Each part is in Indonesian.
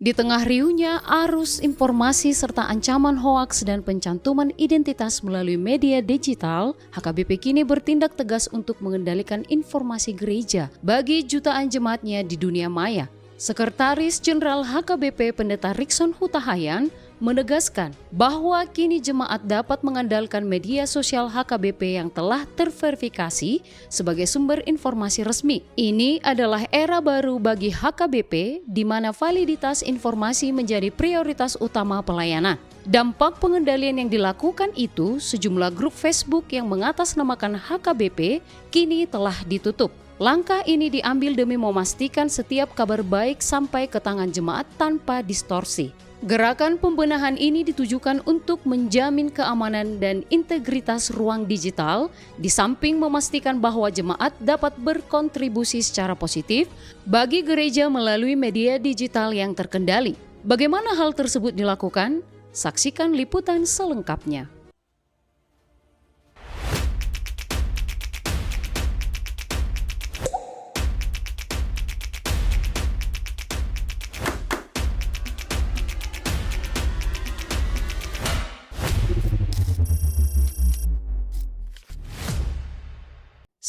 Di tengah riuhnya arus informasi serta ancaman hoaks dan pencantuman identitas melalui media digital, HKBP kini bertindak tegas untuk mengendalikan informasi gereja bagi jutaan jemaatnya di dunia maya. Sekretaris Jenderal HKBP Pendeta Rikson Hutahayan menegaskan bahwa kini jemaat dapat mengandalkan media sosial HKBP yang telah terverifikasi sebagai sumber informasi resmi. Ini adalah era baru bagi HKBP di mana validitas informasi menjadi prioritas utama pelayanan. Dampak pengendalian yang dilakukan itu, sejumlah grup Facebook yang mengatasnamakan HKBP kini telah ditutup. Langkah ini diambil demi memastikan setiap kabar baik sampai ke tangan jemaat tanpa distorsi. Gerakan pembenahan ini ditujukan untuk menjamin keamanan dan integritas ruang digital, di samping memastikan bahwa jemaat dapat berkontribusi secara positif bagi gereja melalui media digital yang terkendali. Bagaimana hal tersebut dilakukan? Saksikan liputan selengkapnya.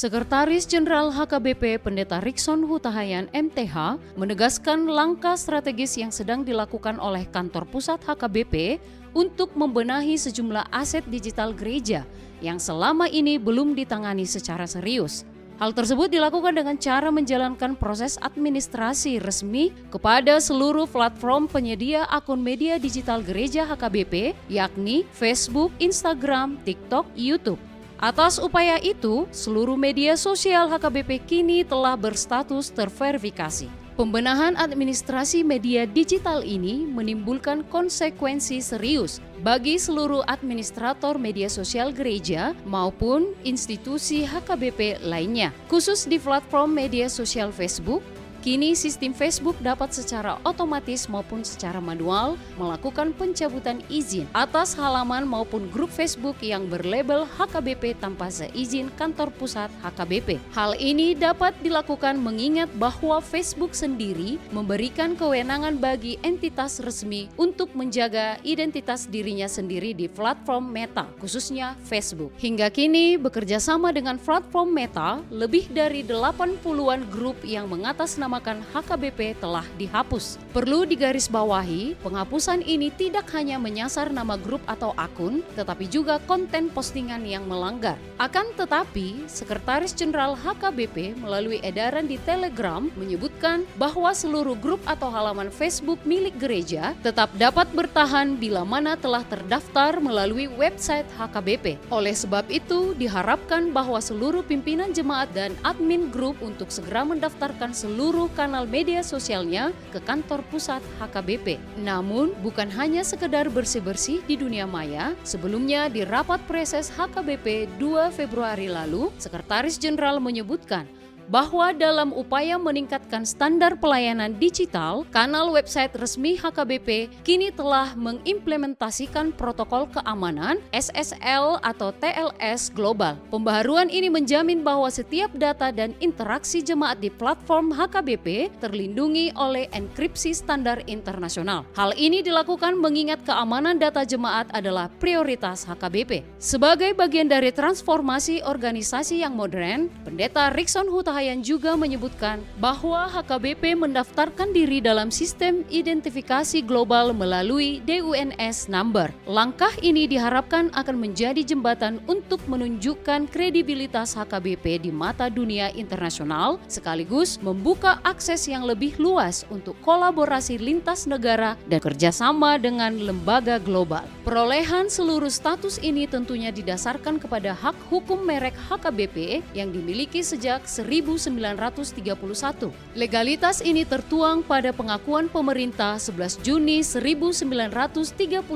Sekretaris Jenderal HKBP Pendeta Rikson Hutahayan MTH menegaskan langkah strategis yang sedang dilakukan oleh kantor pusat HKBP untuk membenahi sejumlah aset digital gereja yang selama ini belum ditangani secara serius. Hal tersebut dilakukan dengan cara menjalankan proses administrasi resmi kepada seluruh platform penyedia akun media digital gereja HKBP, yakni Facebook, Instagram, TikTok, YouTube. Atas upaya itu, seluruh media sosial HKBP kini telah berstatus terverifikasi. Pembenahan administrasi media digital ini menimbulkan konsekuensi serius bagi seluruh administrator media sosial gereja maupun institusi HKBP lainnya. Khusus di platform media sosial Facebook, kini sistem Facebook dapat secara otomatis maupun secara manual melakukan pencabutan izin atas halaman maupun grup Facebook yang berlabel HKBP tanpa seizin kantor pusat HKBP. Hal ini dapat dilakukan mengingat bahwa Facebook sendiri memberikan kewenangan bagi entitas resmi untuk menjaga identitas dirinya sendiri di platform Meta, khususnya Facebook. Hingga kini bekerja sama dengan platform Meta, lebih dari 80-an grup yang mengatasnamakan HKBP telah dihapus. Perlu digarisbawahi, penghapusan ini tidak hanya menyasar nama grup atau akun, tetapi juga konten postingan yang melanggar. Akan tetapi, Sekretaris Jenderal HKBP melalui edaran di Telegram menyebutkan bahwa seluruh grup atau halaman Facebook milik gereja tetap dapat bertahan bila mana telah terdaftar melalui website HKBP. Oleh sebab itu, diharapkan bahwa seluruh pimpinan jemaat dan admin grup untuk segera mendaftarkan seluruh kanal media sosialnya ke kantor pusat HKBP. Namun, bukan hanya sekedar bersih-bersih di dunia maya, sebelumnya di rapat preses HKBP 2 Februari lalu, Sekretaris Jenderal menyebutkan bahwa dalam upaya meningkatkan standar pelayanan digital, kanal website resmi HKBP kini telah mengimplementasikan protokol keamanan SSL atau TLS global. Pembaharuan ini menjamin bahwa setiap data dan interaksi jemaat di platform HKBP terlindungi oleh enkripsi standar internasional. Hal ini dilakukan mengingat keamanan data jemaat adalah prioritas HKBP. Sebagai bagian dari transformasi organisasi yang modern, Pendeta Rikson Hutahayan juga menyebutkan bahwa HKBP mendaftarkan diri dalam sistem identifikasi global melalui DUNS Number. Langkah ini diharapkan akan menjadi jembatan untuk menunjukkan kredibilitas HKBP di mata dunia internasional, sekaligus membuka akses yang lebih luas untuk kolaborasi lintas negara dan kerjasama dengan lembaga global. Perolehan seluruh status ini tentunya didasarkan kepada hak hukum merek HKBP yang dimiliki sejak 1931. Legalitas ini tertuang pada pengakuan pemerintah 11 Juni 1931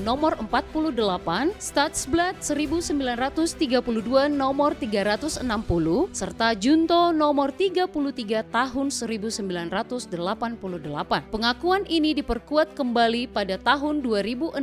nomor 48, Statsblad 1932 nomor 360, serta Junto nomor 33 tahun 1988. Pengakuan ini diperkuat kembali pada tahun 2016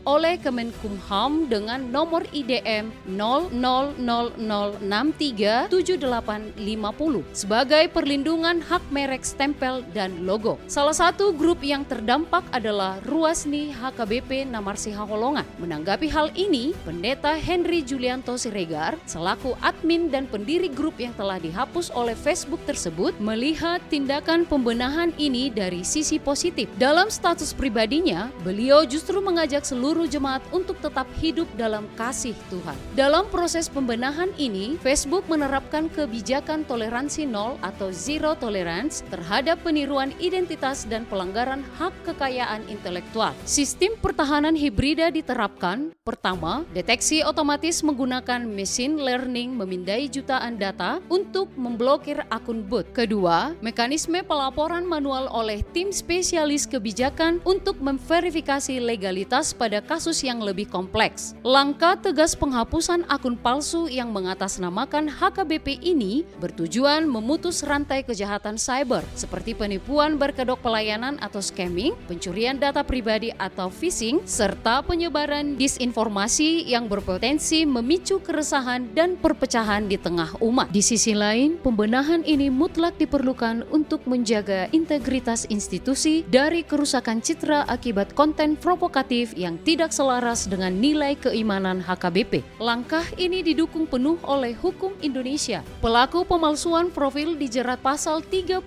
oleh Kemenkumham dengan nomor IDM 00006378 50 sebagai perlindungan hak merek stempel dan logo. Salah satu grup yang terdampak adalah Ruasni HKBP Namarsi Haholongan. Menanggapi hal ini, Pendeta Henry Julianto Siregar selaku admin dan pendiri grup yang telah dihapus oleh Facebook tersebut melihat tindakan pembenahan ini dari sisi positif. Dalam status pribadinya, beliau justru mengajak seluruh jemaat untuk tetap hidup dalam kasih Tuhan. Dalam proses pembenahan ini, Facebook menerapkan kebijakan toleransi nol atau zero tolerance terhadap peniruan identitas dan pelanggaran hak kekayaan intelektual. Sistem pertahanan hibrida diterapkan. Pertama, deteksi otomatis menggunakan machine learning memindai jutaan data untuk memblokir akun bot. Kedua, mekanisme pelaporan manual oleh tim spesialis kebijakan untuk memverifikasi legalitas pada kasus yang lebih kompleks. Langkah tegas penghapusan akun palsu yang mengatasnamakan HKBP ini bertujuan memutus rantai kejahatan cyber seperti penipuan berkedok pelayanan atau scamming, pencurian data pribadi atau phishing, serta penyebaran disinformasi yang berpotensi memicu keresahan dan perpecahan di tengah umat. Di sisi lain, pembenahan ini mutlak diperlukan untuk menjaga integritas institusi dari kerusakan citra akibat konten provokatif yang tidak selaras dengan nilai keimanan HKBP. Langkah ini didukung penuh oleh hukum Indonesia. Pelaku pemalsuan profil dijerat pasal 35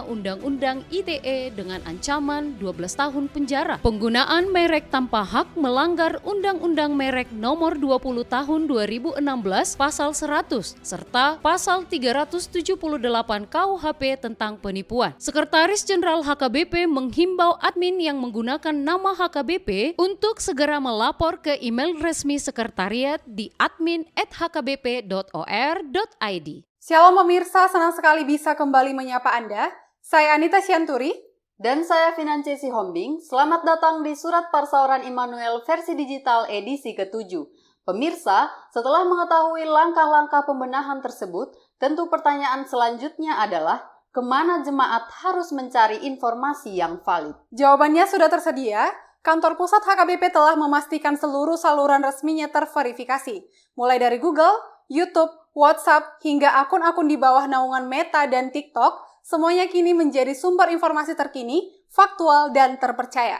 Undang-Undang ITE dengan ancaman 12 tahun penjara. Penggunaan merek tanpa hak melanggar Undang-Undang Merek Nomor 20 Tahun 2016 pasal 100 serta pasal 378 KUHP tentang penipuan. Sekretaris Jenderal HKBP menghimbau admin yang menggunakan nama HKBP untuk segera melapor ke email resmi sekretariat di admin@hkbp.or.id. Shalom pemirsa, senang sekali bisa kembali menyapa Anda. Saya Anita Sianturi. Dan saya Financie Sihombing. Selamat datang di Surat Parsauran Immanuel versi digital edisi ke-7. Pemirsa, setelah mengetahui langkah-langkah pembenahan tersebut, tentu pertanyaan selanjutnya adalah, kemana jemaat harus mencari informasi yang valid? Jawabannya sudah tersedia. Kantor Pusat HKBP telah memastikan seluruh saluran resminya terverifikasi, mulai dari Google, YouTube, WhatsApp, hingga akun-akun di bawah naungan Meta dan TikTok, semuanya kini menjadi sumber informasi terkini, faktual, dan terpercaya.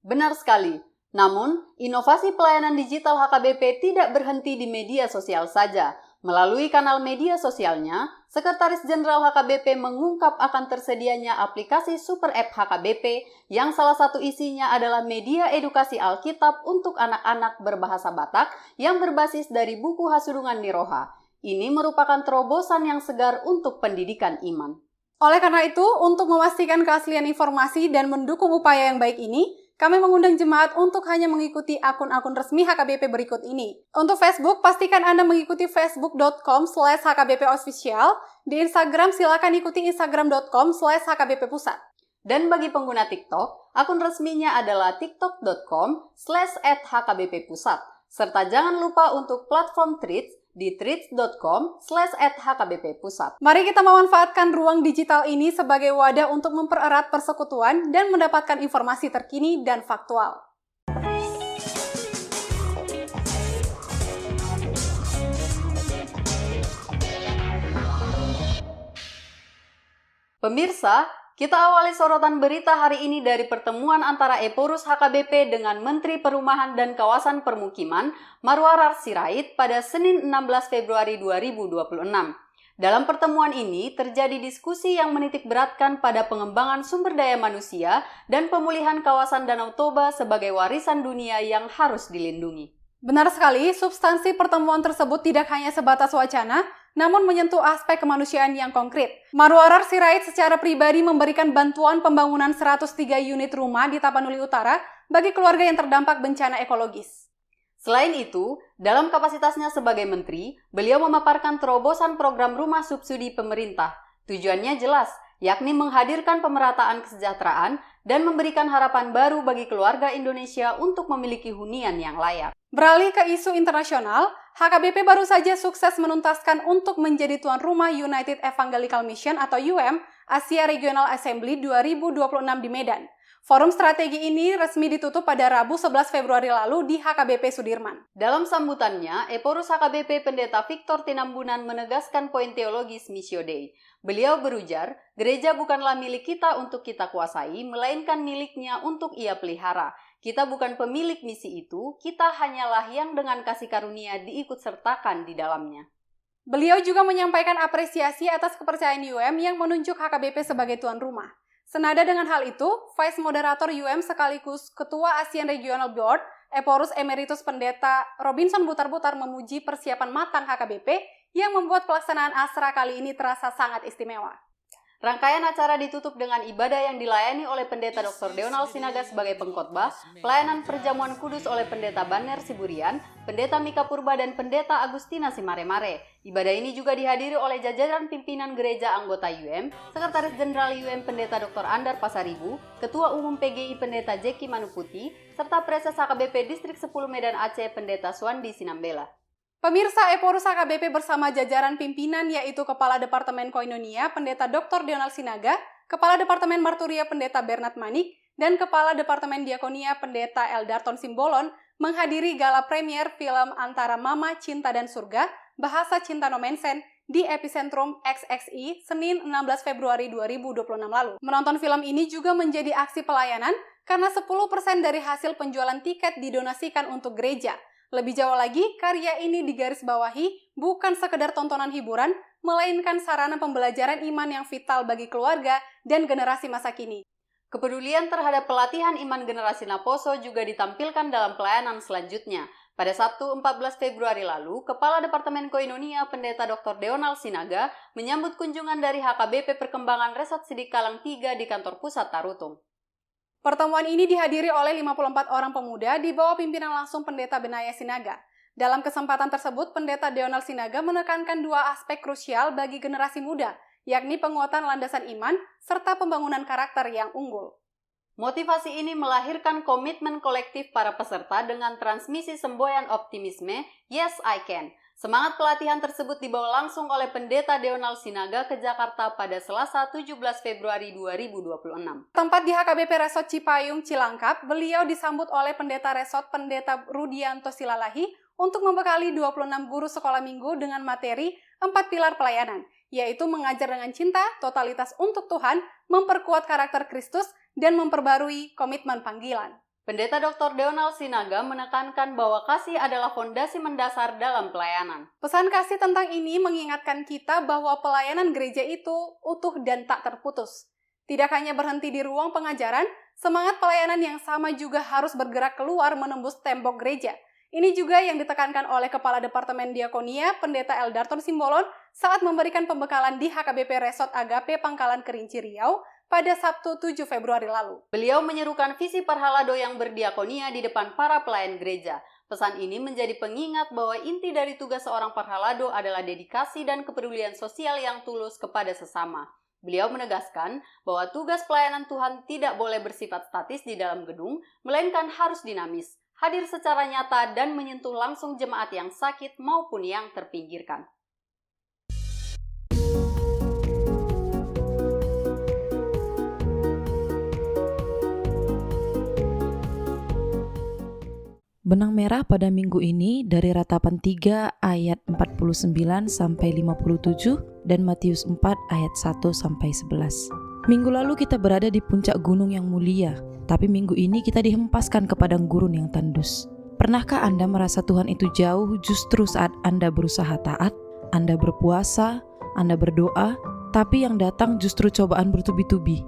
Benar sekali. Namun, inovasi pelayanan digital HKBP tidak berhenti di media sosial saja. Melalui kanal media sosialnya, Sekretaris Jenderal HKBP mengungkap akan tersedianya aplikasi Super App HKBP yang salah satu isinya adalah media edukasi Alkitab untuk anak-anak berbahasa Batak yang berbasis dari buku Hasurungan Niroha. Ini merupakan terobosan yang segar untuk pendidikan iman. Oleh karena itu, untuk memastikan keaslian informasi dan mendukung upaya yang baik ini, kami mengundang jemaat untuk hanya mengikuti akun-akun resmi HKBP berikut ini. Untuk Facebook, pastikan Anda mengikuti facebook.com/hkbpofficial. Di Instagram, silakan ikuti instagram.com/hkbppusat. Dan bagi pengguna TikTok, akun resminya adalah tiktok.com/hkbppusat. Serta jangan lupa untuk platform Threads di threads.com/hkbppusat. Mari kita memanfaatkan ruang digital ini sebagai wadah untuk mempererat persekutuan dan mendapatkan informasi terkini dan faktual. Pemirsa, kita awali sorotan berita hari ini dari pertemuan antara Eporus HKBP dengan Menteri Perumahan dan Kawasan Permukiman Marwarar Sirait pada Senin 16 Februari 2026. Dalam pertemuan ini terjadi diskusi yang menitikberatkan pada pengembangan sumber daya manusia dan pemulihan kawasan Danau Toba sebagai warisan dunia yang harus dilindungi. Benar sekali, substansi pertemuan tersebut tidak hanya sebatas wacana, namun menyentuh aspek kemanusiaan yang konkret. Marwarar Sirait secara pribadi memberikan bantuan pembangunan 103 unit rumah di Tapanuli Utara bagi keluarga yang terdampak bencana ekologis. Selain itu, dalam kapasitasnya sebagai menteri, beliau memaparkan terobosan program rumah subsidi pemerintah. Tujuannya jelas, yakni menghadirkan pemerataan kesejahteraan dan memberikan harapan baru bagi keluarga Indonesia untuk memiliki hunian yang layak. Beralih ke isu internasional, HKBP baru saja sukses menuntaskan untuk menjadi tuan rumah United Evangelical Mission atau UM Asia Regional Assembly 2026 di Medan. Forum strategi ini resmi ditutup pada Rabu 11 Februari lalu di HKBP Sudirman. Dalam sambutannya, Eporus HKBP Pendeta Victor Tinambunan menegaskan poin teologis Missio Dei. Beliau berujar, gereja bukanlah milik kita untuk kita kuasai, melainkan miliknya untuk ia pelihara. Kita bukan pemilik misi itu, kita hanyalah yang dengan kasih karunia diikutsertakan di dalamnya. Beliau juga menyampaikan apresiasi atas kepercayaan UM yang menunjuk HKBP sebagai tuan rumah. Senada dengan hal itu, Vice Moderator UM sekaligus Ketua ASEAN Regional Board, Eporus Emeritus Pendeta Robinson Butar-Butar memuji persiapan matang HKBP yang membuat pelaksanaan Asra kali ini terasa sangat istimewa. Rangkaian acara ditutup dengan ibadah yang dilayani oleh Pendeta Dr. Deonal Sinaga sebagai pengkhotbah, pelayanan perjamuan kudus oleh Pendeta Banner Siburian, Pendeta Mika Purba, dan Pendeta Agustina Simaremare. Ibadah ini juga dihadiri oleh jajaran pimpinan gereja anggota UM, Sekretaris Jenderal UM Pendeta Dr. Andar Pasaribu, Ketua Umum PGI Pendeta Jeki Manuputi, serta Preses HKBP Distrik 10 Medan Aceh Pendeta Suandi Sinambela. Pemirsa, Eporus HKBP bersama jajaran pimpinan yaitu Kepala Departemen Koinonia Pendeta Dr. Deonal Sinaga, Kepala Departemen Marturia Pendeta Bernard Manik, dan Kepala Departemen Diakonia Pendeta Eldarton Simbolon menghadiri gala premier film Antara Mama, Cinta, dan Surga, Bahasa Cinta No Mensen di Epicentrum XXI Senin 16 Februari 2026 lalu. Menonton film ini juga menjadi aksi pelayanan karena 10% dari hasil penjualan tiket didonasikan untuk gereja. Lebih jauh lagi, karya ini digarisbawahi bukan sekedar tontonan hiburan, melainkan sarana pembelajaran iman yang vital bagi keluarga dan generasi masa kini. Kepedulian terhadap pelatihan iman generasi Naposo juga ditampilkan dalam pelayanan selanjutnya. Pada Sabtu 14 Februari lalu, Kepala Departemen Koinonia Pendeta Dr. Deonal Sinaga menyambut kunjungan dari HKBP Perkembangan Resort Sidik Kalang 3 di kantor pusat Tarutung. Pertemuan ini dihadiri oleh 54 orang pemuda di bawah pimpinan langsung Pendeta Benaya Sinaga. Dalam kesempatan tersebut, Pendeta Deonal Sinaga menekankan dua aspek krusial bagi generasi muda, yakni penguatan landasan iman serta pembangunan karakter yang unggul. Motivasi ini melahirkan komitmen kolektif para peserta dengan transmisi semboyan optimisme, Yes I Can. Semangat pelatihan tersebut dibawa langsung oleh Pendeta Deonal Sinaga ke Jakarta pada Selasa 17 Februari 2026. Tempat di HKBP Resort Cipayung, Cilangkap, beliau disambut oleh Pendeta Resort Pendeta Rudianto Silalahi untuk membekali 26 guru sekolah minggu dengan materi 4 pilar pelayanan, yaitu mengajar dengan cinta, totalitas untuk Tuhan, memperkuat karakter Kristus, dan memperbarui komitmen panggilan. Pendeta Dr. Deonal Sinaga menekankan bahwa kasih adalah fondasi mendasar dalam pelayanan. Pesan kasih tentang ini mengingatkan kita bahwa pelayanan gereja itu utuh dan tak terputus. Tidak hanya berhenti di ruang pengajaran, semangat pelayanan yang sama juga harus bergerak keluar menembus tembok gereja. Ini juga yang ditekankan oleh Kepala Departemen Diakonia Pendeta Eldarton Simbolon saat memberikan pembekalan di HKBP Resort Agape Pangkalan Kerinci Riau pada Sabtu 7 Februari lalu. Beliau menyerukan visi Parhalado yang berdiakonia di depan para pelayan gereja. Pesan ini menjadi pengingat bahwa inti dari tugas seorang Parhalado adalah dedikasi dan kepedulian sosial yang tulus kepada sesama. Beliau menegaskan bahwa tugas pelayanan Tuhan tidak boleh bersifat statis di dalam gedung, melainkan harus dinamis, hadir secara nyata dan menyentuh langsung jemaat yang sakit maupun yang terpinggirkan. Benang merah pada minggu ini dari Ratapan 3 ayat 49 sampai 57 dan Matius 4 ayat 1 sampai 11. Minggu lalu kita berada di puncak gunung yang mulia, tapi minggu ini kita dihempaskan ke padang gurun yang tandus. Pernahkah Anda merasa Tuhan itu jauh justru saat Anda berusaha taat, Anda berpuasa, Anda berdoa, tapi yang datang justru cobaan bertubi-tubi?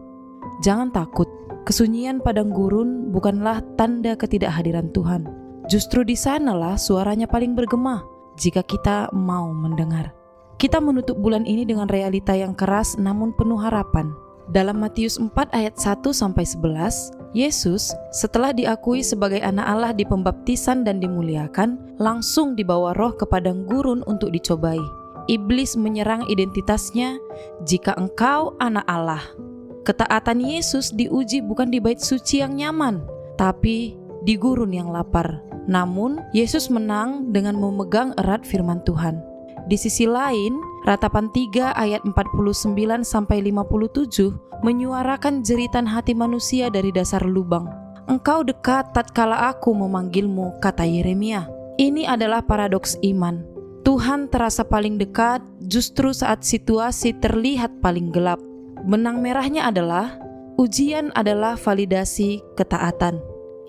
Jangan takut, kesunyian padang gurun bukanlah tanda ketidakhadiran Tuhan. Justru di sanalah suaranya paling bergema jika kita mau mendengar. Kita menutup bulan ini dengan realita yang keras namun penuh harapan. Dalam Matius 4 ayat 1-11, Yesus setelah diakui sebagai anak Allah di pembaptisan dan dimuliakan, langsung dibawa roh ke padang gurun untuk dicobai. Iblis menyerang identitasnya, jika engkau anak Allah. Ketaatan Yesus diuji bukan di bait suci yang nyaman, tapi di gurun yang lapar. Namun, Yesus menang dengan memegang erat firman Tuhan. Di sisi lain, Ratapan 3 ayat 49 sampai 57 menyuarakan jeritan hati manusia dari dasar lubang. Engkau dekat tatkala aku memanggilmu, kata Yeremia. Ini adalah paradoks iman. Tuhan terasa paling dekat justru saat situasi terlihat paling gelap. Benang merahnya adalah ujian adalah validasi ketaatan.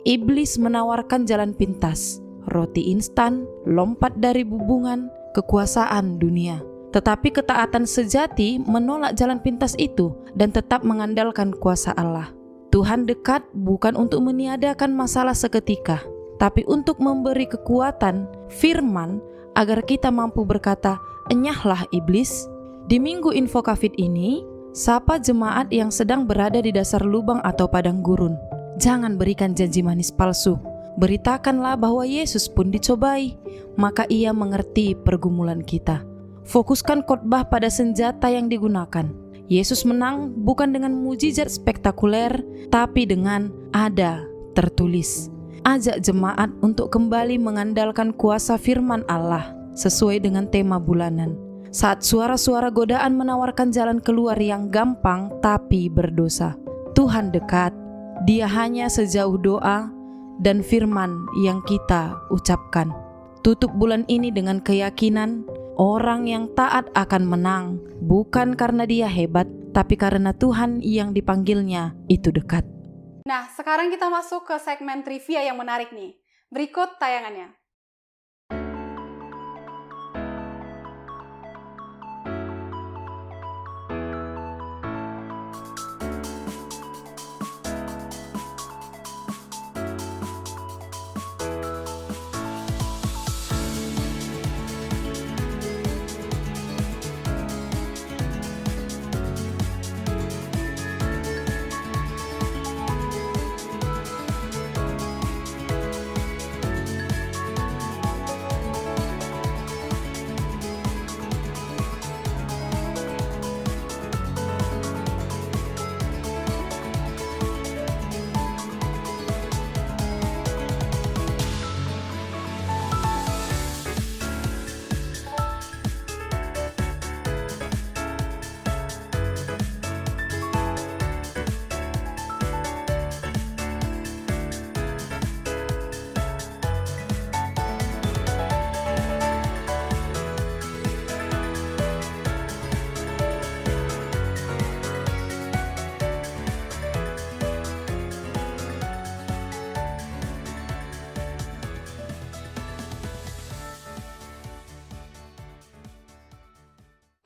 Iblis menawarkan jalan pintas, roti instan, lompat dari bubungan, kekuasaan dunia. Tetapi ketaatan sejati menolak jalan pintas itu dan tetap mengandalkan kuasa Allah. Tuhan dekat bukan untuk meniadakan masalah seketika, tapi untuk memberi kekuatan, firman, agar kita mampu berkata, "Enyahlah iblis." Di minggu info COVID ini, sapa jemaat yang sedang berada di dasar lubang atau padang gurun. Jangan berikan janji manis palsu. Beritakanlah bahwa Yesus pun dicobai, maka ia mengerti pergumulan kita. Fokuskan khotbah pada senjata yang digunakan. Yesus menang bukan dengan mujizat spektakuler, tapi dengan ada tertulis. Ajak jemaat untuk kembali mengandalkan kuasa firman Allah sesuai dengan tema bulanan. Saat suara-suara godaan menawarkan jalan keluar yang gampang tapi berdosa, Tuhan dekat. Dia hanya sejauh doa dan firman yang kita ucapkan. Tutup bulan ini dengan keyakinan orang yang taat akan menang, bukan karena dia hebat, tapi karena Tuhan yang dipanggilnya itu dekat. Nah, sekarang kita masuk ke segmen trivia yang menarik nih. Berikut tayangannya.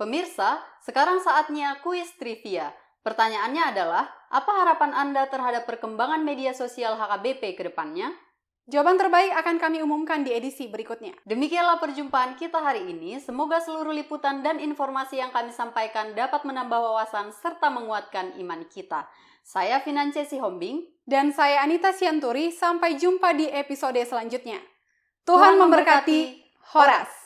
Pemirsa, sekarang saatnya kuis trivia. Pertanyaannya adalah, apa harapan Anda terhadap perkembangan media sosial HKBP ke depannya? Jawaban terbaik akan kami umumkan di edisi berikutnya. Demikianlah perjumpaan kita hari ini. Semoga seluruh liputan dan informasi yang kami sampaikan dapat menambah wawasan serta menguatkan iman kita. Saya Finances Sihombing. Dan saya Anita Sianturi. Sampai jumpa di episode selanjutnya. Tuhan memberkati. Horas.